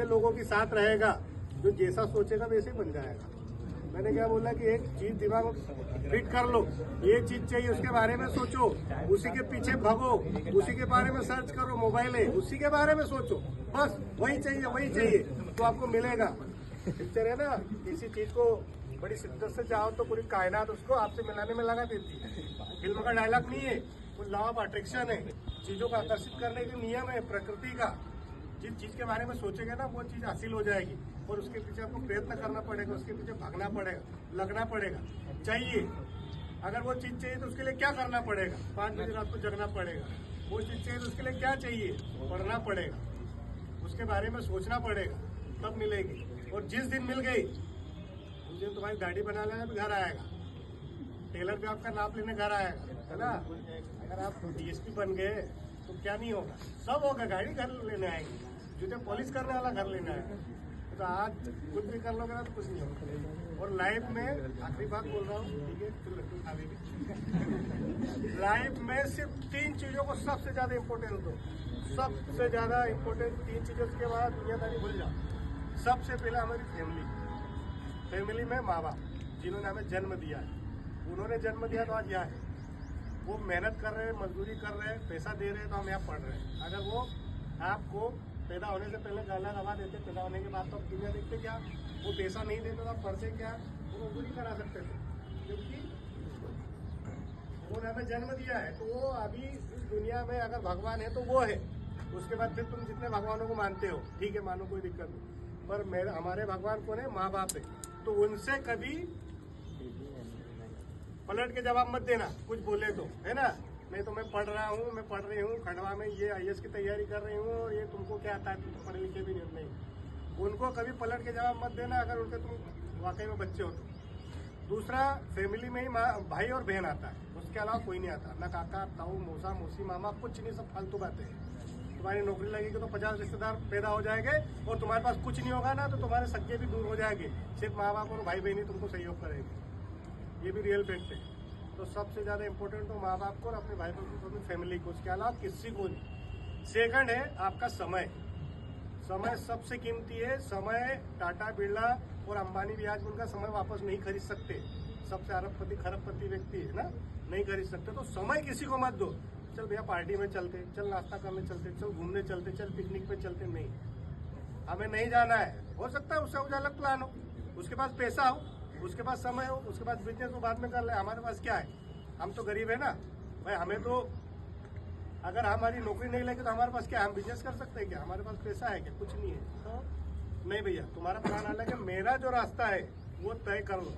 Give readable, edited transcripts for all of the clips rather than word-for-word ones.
ऐसे लोगों के साथ रहेगा जो जैसा सोचेगा वैसे ही बन जाएगा। मैंने क्या बोला कि एक चीज दिमाग में फिट कर लो, ये चीज चाहिए उसके बारे में सोचो, उसी के पीछे भागो, उसी के बारे में सर्च करो, मोबाइल है उसी के बारे में सोचो, बस वही चाहिए तो आपको मिलेगा। पिक्चर है ना, किसी चीज को बड़ी शिद्दत से चाहो तो पूरी कायनात उसको आपसे मिलाने में लगा देती है। फिल्म का डायलॉग नहीं है, वो लॉ ऑफ अट्रैक्शन है, चीजों को आकर्षित करने के नियम है प्रकृति का। जिस चीज के बारे में सोचेंगे ना वो चीज हासिल हो जाएगी, और उसके पीछे आपको प्रयत्न करना पड़ेगा, उसके पीछे भागना पड़ेगा, लगना पड़ेगा। चाहिए अगर वो चीज चाहिए तो उसके लिए क्या करना पड़ेगा? 5 बजे रात को जगना पड़ेगा। वो चीज चाहिए तो उसके लिए क्या चाहिए? पढ़ना पड़ेगा, उसके बारे में सोचना पड़ेगा, तब मिलेगी। और जिस दिन मिल गई उस दिन तुम्हारी दाढ़ी बना लेना भी घर आएगा, टेलर भी आपका नाप लेने घर आएगा, है ना। अगर आप डीएसपी बन गए तो क्या नहीं होगा, सब होगा। गाड़ी घर लेने आएगी, जूते पॉलिश करने वाला घर लेना है। तो आज कुछ भी कर लोगे ना तो कुछ नहीं होगा। और लाइफ में आखिरी बात बोल रहा हूँ, ठीक है, फिर लड्डू खा लेंगे। लाइफ में सिर्फ 3 चीजों को सबसे ज्यादा इम्पोर्टेंस दो, सबसे ज्यादा इम्पोर्टेंट 3 चीजों के बाद दुनियादारी भूल जाओ। सबसे पहले हमारी फैमिली में माँ बाप जिन्होंने हमें जन्म दिया है, उन्होंने जन्म दिया तो आज यहाँ है। वो मेहनत कर रहे हैं, मजदूरी कर रहे हैं, पैसा दे रहे हैं तो हम यहाँ पढ़ रहे हैं। अगर वो आपको पैदा होने से पहले गाला दबा देते, पैदा होने के बाद तो आप दुनिया देखते क्या, वो पैसा नहीं देते तो आप पढ़ते क्या, वो मजदूरी करा सकते थे, क्योंकि उन्होंने हमें जन्म दिया है। तो वो अभी इस दुनिया में अगर भगवान है तो वो है। उसके बाद फिर तुम जितने भगवानों को मानते हो ठीक है, मानो, कोई दिक्कत नहीं, पर हमारे भगवान कौन है? माँ बाप है। तो उनसे कभी पलट के जवाब मत देना, कुछ बोले तो, है ना। नहीं तो मैं पढ़ रहा हूँ, मैं पढ़ रही हूँ, खंडवा में ये आईएएस की तैयारी कर रही हूँ, और ये तुमको क्या आता है, तुम तो पढ़े लिखे भी नहीं। उनको कभी पलट के जवाब मत देना अगर उनके तुम वाकई में बच्चे हो तो। दूसरा, फैमिली में ही भाई और बहन आता है, उसके अलावा कोई नहीं आता, ना काका ताऊ मौसा मौसी मामा, कुछ नहीं, सब फालतू बातें हैं। तुम्हारी नौकरी लगेगी तो 50 रिश्तेदार पैदा हो जाएंगे, और तुम्हारे पास कुछ नहीं होगा ना तो तुम्हारे सगे भी दूर हो जाएंगे, सिर्फ माँ बाप और भाई बहन ही तुमको सहयोग करेंगे। ये भी रियल फैक्ट है। तो सबसे ज्यादा इम्पोर्टेंट तो माँ बाप को और अपने भाई बहन को, अपनी फैमिली को, उसके अलावा किसी को नहीं। सेकंड है आपका समय। समय सबसे कीमती है। समय टाटा बिरला और अंबानी भी आज उनका समय वापस नहीं खरीद सकते। सबसे अरबपति खरबपति व्यक्ति है ना, नहीं खरीद सकते। तो समय किसी को मत दो। चल भैया पार्टी में चलते, चल नाश्ता करने चलते, चल घूमने चलते, चल पिकनिक पे चलते, नहीं, हमें नहीं जाना है। हो सकता है उससे कुछ अलग प्लान हो, उसके पास पैसा हो, उसके पास समय हो, उसके पास बिजनेस वो बाद में कर ले। हमारे पास क्या है? हम तो गरीब है ना भाई। हमें तो अगर हमारी नौकरी नहीं लगी तो हमारे पास क्या है? हम बिजनेस कर सकते हैं क्या? हमारे पास पैसा है क्या? कुछ नहीं है। तो नहीं भैया, तुम्हारा प्लान अलग है, मेरा जो रास्ता है वो तय कर लो।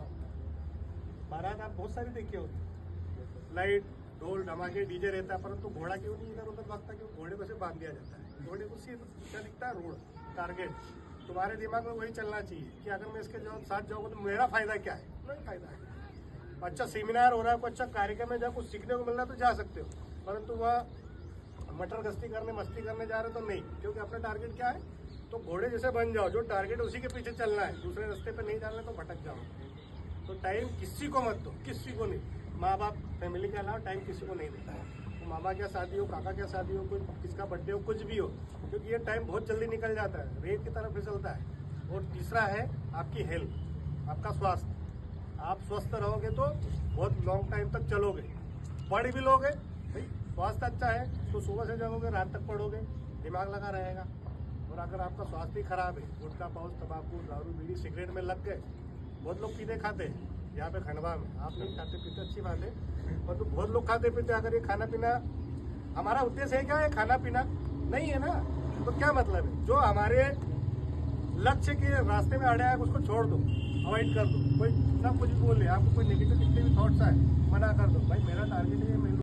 बारात आप बहुत सारी देखी होती, लाइट ढोल धमाके डीजे रहता है, परंतु घोड़ा क्यों नहीं इधर उधर भागता? क्यों? घोड़े को से बांध दिया जाता है। घोड़े को सिर्फ क्या दिखता है? Road, target. तुम्हारे दिमाग में वही चलना चाहिए कि अगर मैं इसके साथ जाऊंगा तो मेरा फायदा क्या है? नहीं फायदा है। अच्छा सेमिनार हो रहा है, कोई अच्छा कार्यक्रम में जब कुछ सीखने को मिल रहा है तो जा सकते हो, परंतु वह मटर गश्ती करने, मस्ती करने जा रहे हो तो नहीं, क्योंकि अपना टारगेट क्या है? तो घोड़े जैसे बन जाओ, जो टारगेट उसी के पीछे चलना है, दूसरे रास्ते पे नहीं जाना तो भटक जाओ। तो टाइम किसी को मत दो, किसी को नहीं। माँ बाप फैमिली के अलावा टाइम किसी को नहीं देता है। तो मामा क्या शादी हो, काका क्या शादी हो, कोई किसका बर्थडे हो, कुछ भी हो, क्योंकि ये टाइम बहुत जल्दी निकल जाता है, रेत की तरफ फिसलता है। और तीसरा है आपकी हेल्थ, आपका स्वास्थ्य। आप स्वस्थ रहोगे तो बहुत लॉन्ग टाइम तक चलोगे, पढ़ भी लोगे भाई। स्वास्थ्य अच्छा है तो सुबह से जाओगे, रात तक पढ़ोगे, दिमाग लगा रहेगा। और अगर आपका स्वास्थ्य ही खराब है, गुटखा पाउच तंबाकू दारू बीड़ी सिगरेट में लग गए, बहुत लोग पीते खाते हैं यहाँ पे खंडवा में, आप नहीं खाते पीते अच्छी बात है, पर तो बहुत लोग खाते पीते। अगर ये खाना पीना हमारा उद्देश्य है क्या है? खाना पीना नहीं है ना, तो क्या मतलब है? जो हमारे लक्ष्य के रास्ते में अड़े है उसको छोड़ दो, अवॉइड कर दो। कोई ना कुछ बोले, आपको कोई नेगेटिव जितने भी थॉट्स आए मना कर दो, भाई मेरा टारगेट है,